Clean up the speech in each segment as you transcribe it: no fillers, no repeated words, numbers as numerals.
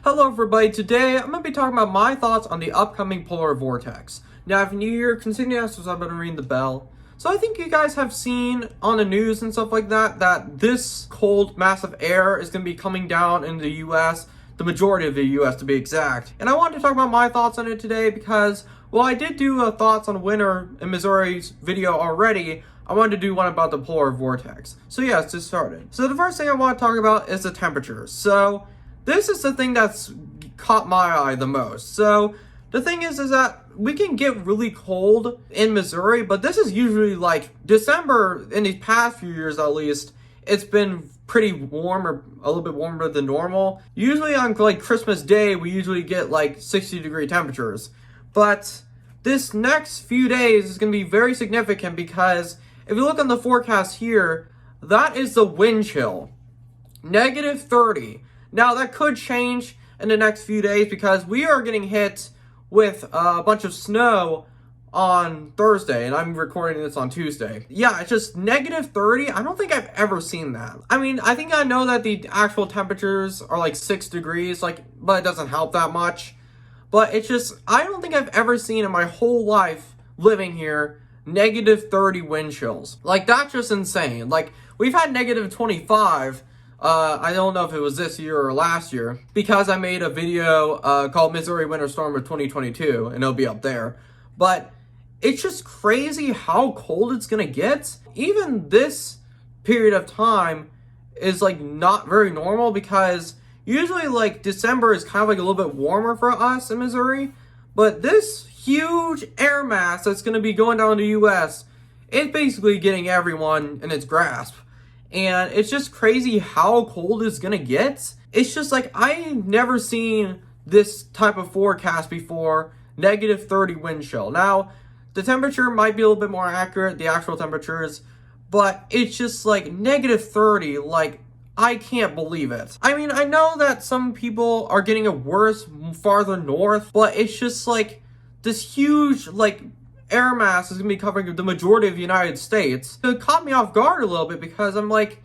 Hello everybody, today I'm going to be talking about my thoughts on the upcoming polar vortex. Now if you're new here, continue to subscribe and ring the bell. So I think you guys have seen on the news and stuff like that this cold massive air is going to be coming down in the US, the majority of the US to be exact. And I wanted to talk about my thoughts on it today because, well, I did do a thoughts on winter in Missouri's video already. I wanted to do one about the polar vortex. So yeah, let's get started. So the first thing I want to talk about is the temperatures. So this is the thing that's caught my eye the most. So the thing is that we can get really cold in Missouri, but this is usually like December in these past few years at least. It's been pretty warm, or a little bit warmer than normal. Usually on like Christmas Day, we usually get like 60-degree temperatures. But this next few days is going to be very significant because if you look on the forecast here, that is the wind chill. -30. Now that could change in the next few days because we are getting hit with a bunch of snow on Thursday, and I'm recording this on Tuesday. Yeah, it's just -30. I don't think I've ever seen that. I mean, I think I know that the actual temperatures are like 6 degrees, but it doesn't help that much. But it's just, I don't think I've ever seen in my whole life living here -30 wind chills. Like, that's just insane. Like, we've had -25. I don't know if it was this year or last year, because I made a video called Missouri Winter Storm of 2022, and it'll be up there. But it's just crazy how cold it's gonna get. Even this period of time is like not very normal, because usually like December is kind of like a little bit warmer for us in Missouri. But this huge air mass that's gonna be going down to the US, it's basically getting everyone in its grasp. And it's just crazy how cold it's gonna get. It's just like, I've never seen this type of forecast before, -30 wind chill. Now, the temperature might be a little bit more accurate, the actual temperatures, but it's just like -30, like, I can't believe it. I mean, I know that some people are getting it worse farther north, but it's just like, this huge, like, air mass is going to be covering the majority of the United States. It caught me off guard a little bit because I'm like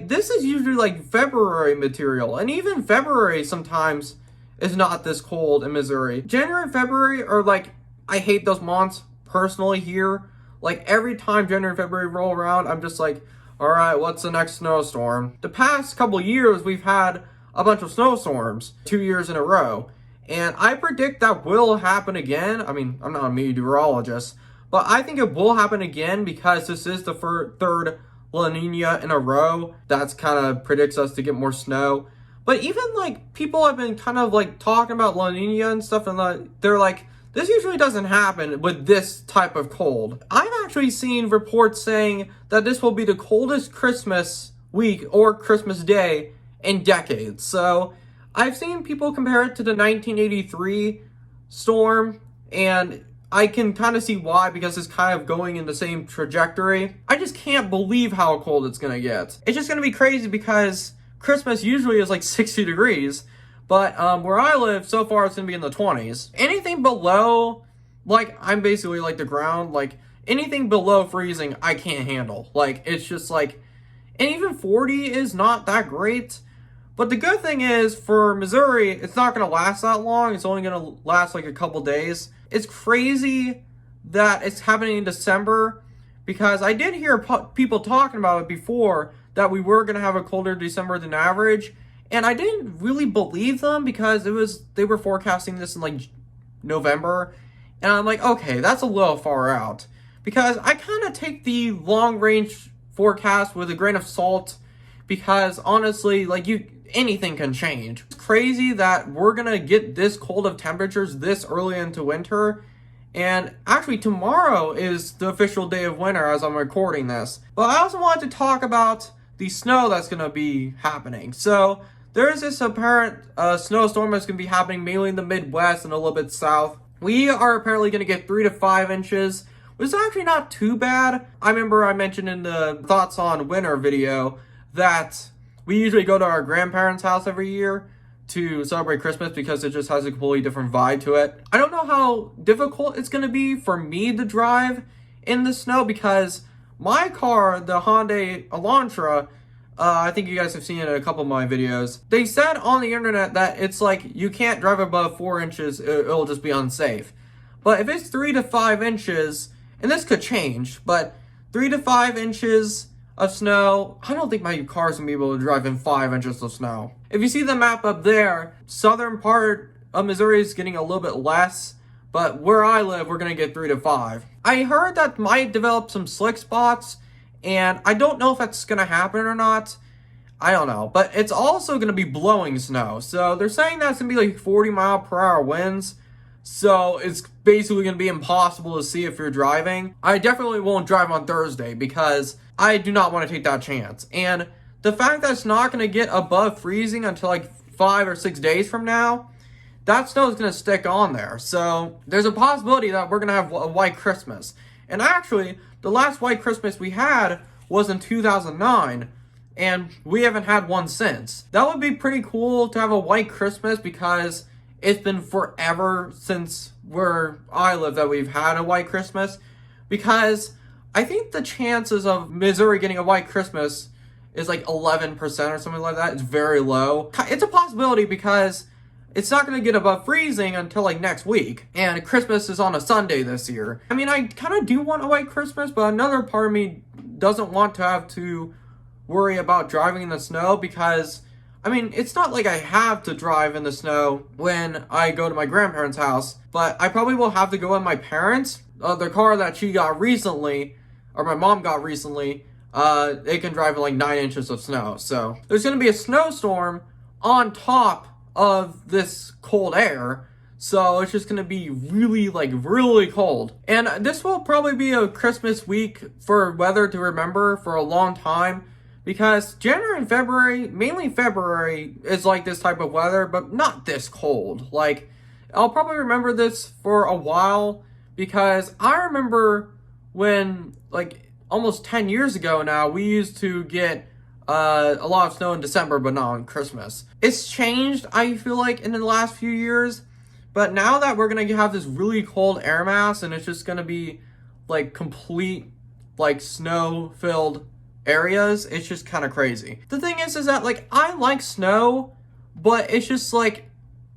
this is usually like February material, and even February sometimes is not this cold in Missouri. January and February are like, I hate those months personally here. Like, every time January and February roll around, I'm just like, all right, what's the next snowstorm? The past couple years, we've had a bunch of snowstorms 2 years in a row. And I predict that will happen again. I mean, I'm not a meteorologist, but I think it will happen again because this is the third La Nina in a row. That's kind of predicts us to get more snow. But even like people have been kind of like talking about La Nina and stuff, and they're like, this usually doesn't happen with this type of cold. I've actually seen reports saying that this will be the coldest Christmas week or Christmas Day in decades. So I've seen people compare it to the 1983 storm, and I can kind of see why, because it's kind of going in the same trajectory. I just can't believe how cold it's going to get. It's just going to be crazy because Christmas usually is like 60 degrees, but where I live, so far it's going to be in the 20s. Anything below, like, I'm basically like the ground, like, anything below freezing, I can't handle. Like, it's just like, and even 40 is not that great. But the good thing is, for Missouri, it's not going to last that long. It's only going to last like a couple days. It's crazy that it's happening in December, because I did hear people talking about it before, that we were going to have a colder December than average. And I didn't really believe them, because they were forecasting this in like November. And I'm like, okay, that's a little far out. Because I kind of take the long range forecast with a grain of salt, because honestly, like, anything can change. It's crazy that we're gonna get this cold of temperatures this early into winter, and actually tomorrow is the official day of winter as I'm recording this. But I also wanted to talk about the snow that's gonna be happening. So there's this apparent snowstorm that's gonna be happening mainly in the Midwest and a little bit south. We are apparently gonna get 3 to 5 inches, which is actually not too bad. I remember I mentioned in the Thoughts on Winter video that we usually go to our grandparents' house every year to celebrate Christmas because it just has a completely different vibe to it. I don't know how difficult it's going to be for me to drive in the snow, because my car, the Hyundai Elantra, I think you guys have seen it in a couple of my videos. They said on the internet that it's like you can't drive above 4 inches, it'll just be unsafe. But if it's 3 to 5 inches, and this could change, but 3 to 5 inches of snow, I don't think my car's gonna be able to drive in 5 inches of snow. If you see the map up there, southern part of Missouri is getting a little bit less, but where I live, we're gonna get 3 to 5. I heard that might develop some slick spots, and I don't know if that's gonna happen or not. I don't know, but it's also gonna be blowing snow. So they're saying that's gonna be like 40-mile-per-hour winds. So it's basically gonna be impossible to see if you're driving. I definitely won't drive on Thursday because I do not want to take that chance. And the fact that it's not gonna get above freezing until like 5 or 6 days from now, that snow is going to stick on there. So there's a possibility that we're going to have a white Christmas. And actually, the last white Christmas we had was in 2009, and we haven't had one since. That would be pretty cool to have a white Christmas because it's been forever since where I live that we've had a white Christmas. Because I think the chances of Missouri getting a white Christmas is like 11% or something like that. It's very low. It's a possibility because it's not going to get above freezing until like next week. And Christmas is on a Sunday this year. I mean, I kind of do want a white Christmas, but another part of me doesn't want to have to worry about driving in the snow because, I mean, it's not like I have to drive in the snow when I go to my grandparents' house, but I probably will have to go with my parents. The car that she got recently, or my mom got recently, it can drive in like 9 inches of snow. So there's going to be a snowstorm on top of this cold air, so it's just gonna be really cold. And this will probably be a Christmas week for weather to remember for a long time, because January and February, mainly February, is like this type of weather, but not this cold. Like, I'll probably remember this for a while, because I remember when, like, almost 10 years ago now, we used to get a lot of snow in December, but not on Christmas. It's changed, I feel like, in the last few years, but now that we're gonna have this really cold air mass, and it's just gonna be, like, complete, like, snow-filled areas, it's just kind of crazy. The thing is that, like, I like snow, but it's just, like,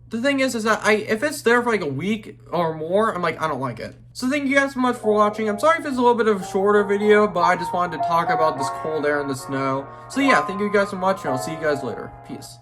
the thing is that if it's there for like a week or more, I'm like, I don't like it. So thank you guys so much for watching. I'm sorry if it's a little bit of a shorter video, but I just wanted to talk about this cold air and the snow. So yeah, thank you guys so much, and I'll see you guys later. Peace.